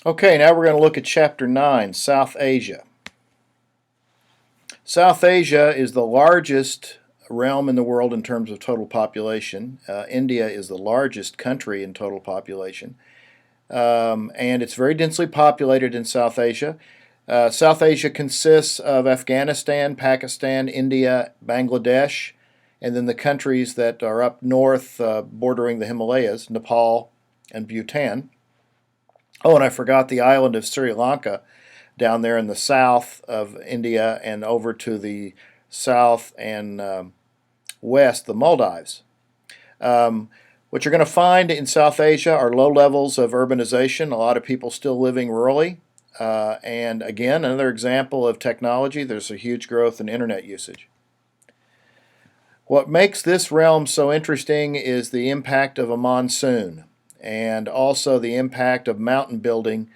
Okay, now we're going to look at Chapter 9, South Asia. South Asia is the largest realm in the world in terms of total population. India is the largest country in total population. And it's very densely populated in South Asia. South Asia consists of Afghanistan, Pakistan, India, Bangladesh, and then the countries that are up north bordering the Himalayas, Nepal and Bhutan. Oh, and I forgot the island of Sri Lanka down there in the south of India and over to the south and west, the Maldives. What you're going to find in South Asia are low levels of urbanization, a lot of people still living rurally. And again, another example of technology, there's a huge growth in internet usage. What makes this realm so interesting is the impact of a monsoon and also the impact of mountain building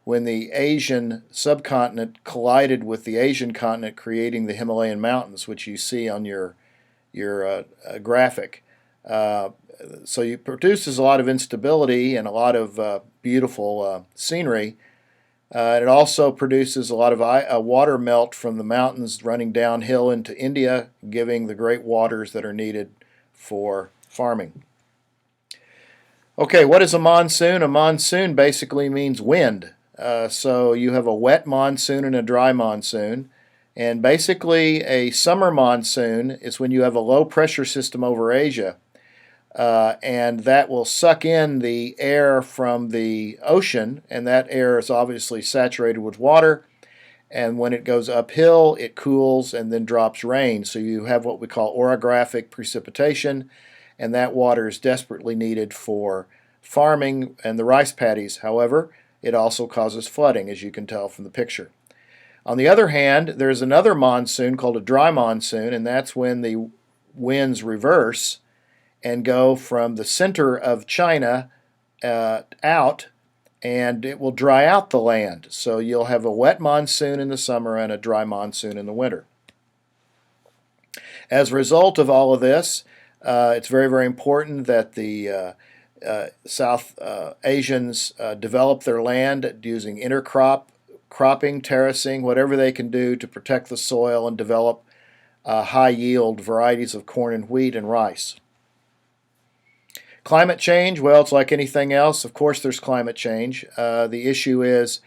when the Asian subcontinent collided with the Asian continent, creating the Himalayan mountains, which you see on your graphic. So it produces a lot of instability and a lot of beautiful scenery. It also produces a lot of water melt from the mountains running downhill into India, giving the great waters that are needed for farming. Okay, what is a monsoon? A monsoon basically means wind. So you have a wet monsoon and a dry monsoon. And basically, a summer monsoon is when you have a low pressure system over Asia, and that will suck in the air from the ocean, and that air is obviously saturated with water. And when it goes uphill, it cools and then drops rain. So you have what we call orographic precipitation, and that water is desperately needed for farming and the rice paddies. However, it also causes flooding, as you can tell from the picture. On the other hand, there's another monsoon called a dry monsoon, and that's when the winds reverse and go from the center of China out, and it will dry out the land. So you'll have a wet monsoon in the summer and a dry monsoon in the winter. As a result of all of this, it's very, very important that the South Asians develop their land using cropping, terracing, whatever they can do to protect the soil and develop high yield varieties of corn and wheat and rice. Climate change, well, it's like anything else. Of course, there's climate change. The issue is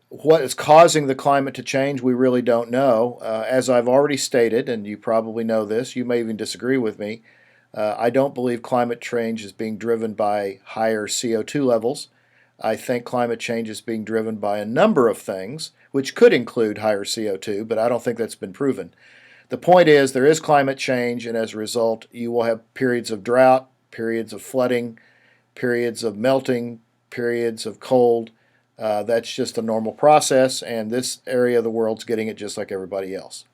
what is causing the climate to change, we really don't know. As I've already stated, and you probably know this, you may even disagree with me, I don't believe climate change is being driven by higher CO2 levels. I think climate change is being driven by a number of things, which could include higher CO2, but I don't think that's been proven. The point is there is climate change, and as a result, you will have periods of drought, periods of flooding, periods of melting, periods of cold. That's just a normal process, and this area of the world's getting it just like everybody else.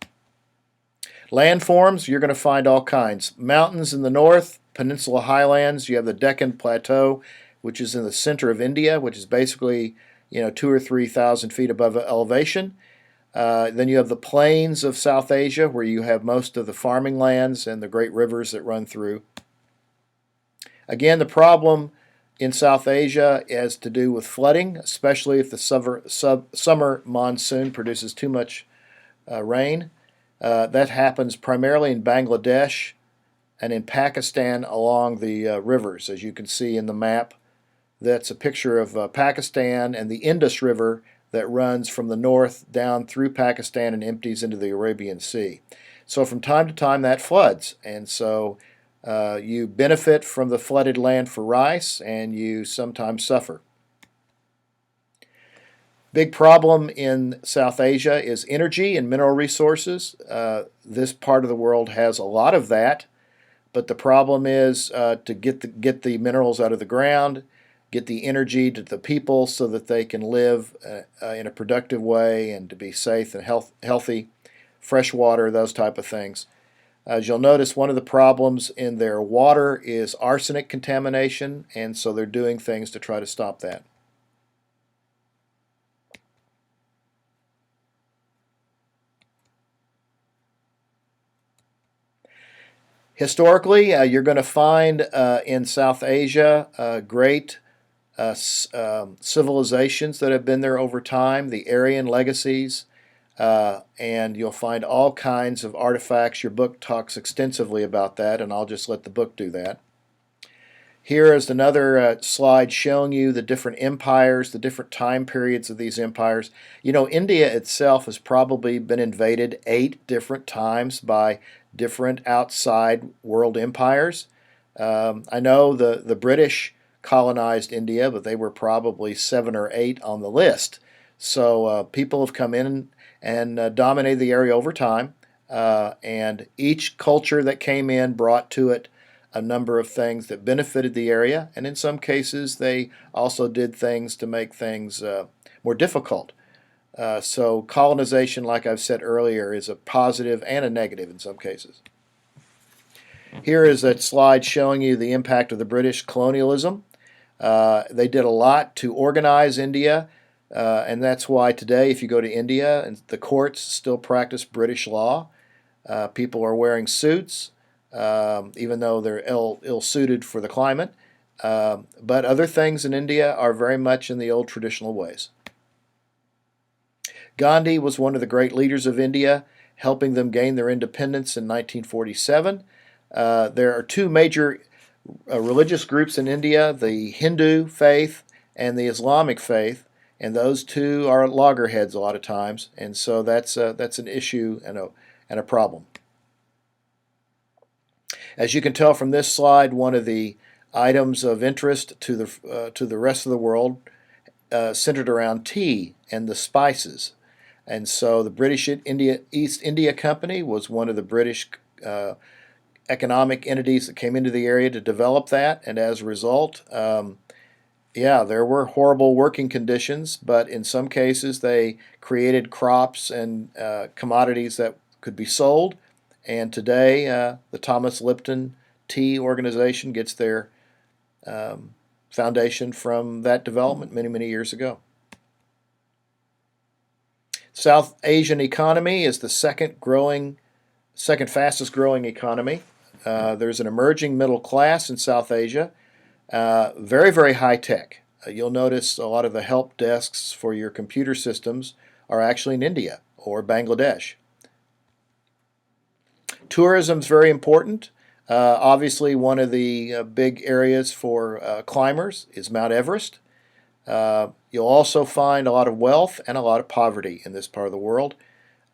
Landforms, you're going to find all kinds. Mountains in the north, peninsula highlands, you have the Deccan Plateau, which is in the center of India, which is basically 2,000 or 3,000 feet above elevation. Then you have the plains of South Asia, where you have most of the farming lands and the great rivers that run through. Again, the problem in South Asia has to do with flooding, especially if the summer monsoon produces too much rain. That happens primarily in Bangladesh and in Pakistan along the rivers. As you can see in the map, that's a picture of Pakistan and the Indus River that runs from the north down through Pakistan and empties into the Arabian Sea. So from time to time that floods, and so you benefit from the flooded land for rice, and you sometimes suffer. Big problem in South Asia is energy and mineral resources. This part of the world has a lot of that, but the problem is to get the minerals out of the ground, get the energy to the people so that they can live in a productive way and to be safe and healthy, fresh water, those type of things. As you'll notice, one of the problems in their water is arsenic contamination, and so they're doing things to try to stop that. Historically, you're going to find in South Asia great civilizations that have been there over time, the Aryan legacies, and you'll find all kinds of artifacts. Your book talks extensively about that, and I'll just let the book do that. Here is another slide showing you the different empires, the different time periods of these empires. You know, India itself has probably been invaded 8 different times by different outside world empires. I know the British colonized India, but they were probably 7 or 8 on the list. So people have come in and dominated the area over time, and each culture that came in brought to it a number of things that benefited the area, and in some cases they also did things to make things more difficult. So colonization, like I've said earlier, is a positive and a negative in some cases. Here is a slide showing you the impact of the British colonialism. They did a lot to organize India, and that's why today if you go to India, and the courts still practice British law. People are wearing suits, even though they're ill-suited for the climate. But other things in India are very much in the old traditional ways. Gandhi was one of the great leaders of India, helping them gain their independence in 1947. There are 2 major religious groups in India, the Hindu faith and the Islamic faith, and those 2 are loggerheads a lot of times, and so that's an issue and a problem. As you can tell from this slide, one of the items of interest to the rest of the world centered around tea and the spices. And so the British East India Company was one of the British economic entities that came into the area to develop that, and as a result, there were horrible working conditions, but in some cases they created crops and commodities that could be sold. And today, the Thomas Lipton Tea Organization gets their foundation from that development many, many years ago. South Asian economy is the second fastest growing economy. There's an emerging middle class in South Asia, very, very high tech. You'll notice a lot of the help desks for your computer systems are actually in India or Bangladesh. Tourism is very important. Obviously, one of the big areas for climbers is Mount Everest. You'll also find a lot of wealth and a lot of poverty in this part of the world.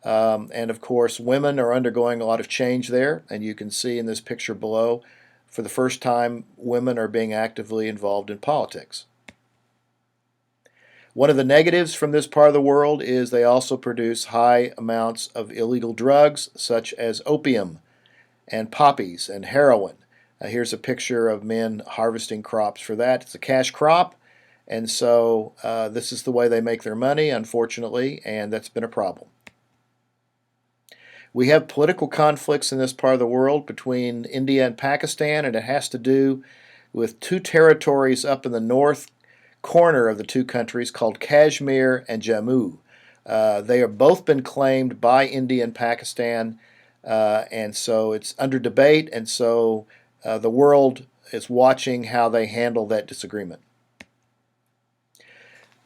And of course, women are undergoing a lot of change there, and you can see in this picture below, for the first time, women are being actively involved in politics. One of the negatives from this part of the world is they also produce high amounts of illegal drugs, such as opium and poppies and heroin. Here's a picture of men harvesting crops for that. It's a cash crop, and so this is the way they make their money, unfortunately, and that's been a problem. We have political conflicts in this part of the world between India and Pakistan, and it has to do with 2 territories up in the north corner of the 2 countries called Kashmir and Jammu. They have both been claimed by India and Pakistan, and so it's under debate, and so the world is watching how they handle that disagreement.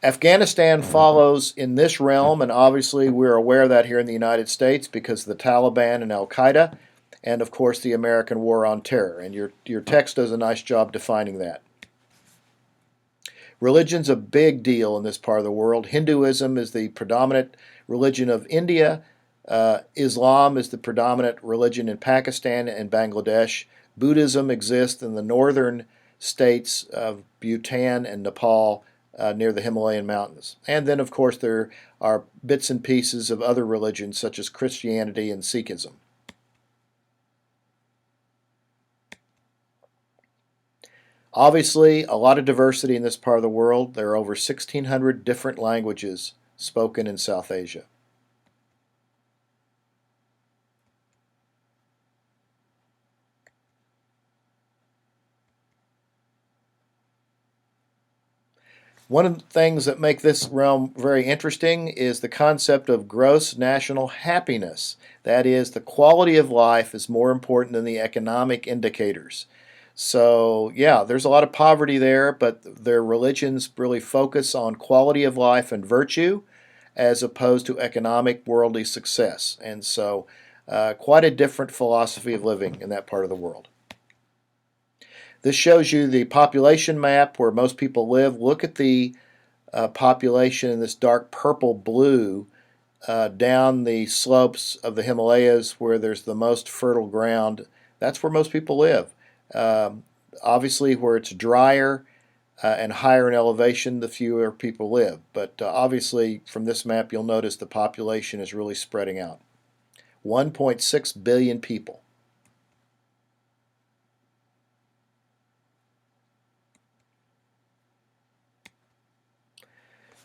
Afghanistan follows in this realm, and obviously we're aware of that here in the United States because of the Taliban and Al-Qaeda, and of course the American War on Terror, and your text does a nice job defining that. Religion's a big deal in this part of the world. Hinduism is the predominant religion of India. Islam is the predominant religion in Pakistan and Bangladesh. Buddhism exists in the northern states of Bhutan and Nepal near the Himalayan mountains. And then, of course, there are bits and pieces of other religions such as Christianity and Sikhism. Obviously, a lot of diversity in this part of the world. There are over 1,600 different languages spoken in South Asia. One of the things that make this realm very interesting is the concept of gross national happiness. That is, the quality of life is more important than the economic indicators. So, yeah, there's a lot of poverty there, but their religions really focus on quality of life and virtue as opposed to economic, worldly success. And so, quite a different philosophy of living in that part of the world. This shows you the population map where most people live. Look at the population in this dark purple blue down the slopes of the Himalayas where there's the most fertile ground. That's where most people live. Um, Obviously, where it's drier and higher in elevation, the fewer people live. But obviously, from this map, you'll notice the population is really spreading out. 1.6 billion people.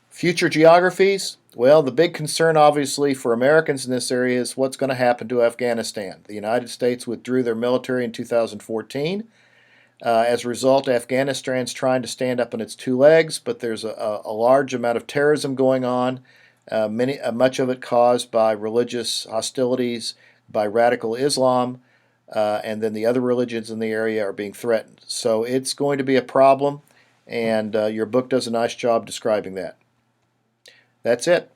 Future geographies? Well, the big concern, obviously, for Americans in this area is what's going to happen to Afghanistan. The United States withdrew their military in 2014. As a result, Afghanistan's trying to stand up on its two legs, but there's a large amount of terrorism going on, much of it caused by religious hostilities by radical Islam, and then the other religions in the area are being threatened. So it's going to be a problem, and your book does a nice job describing that. That's it.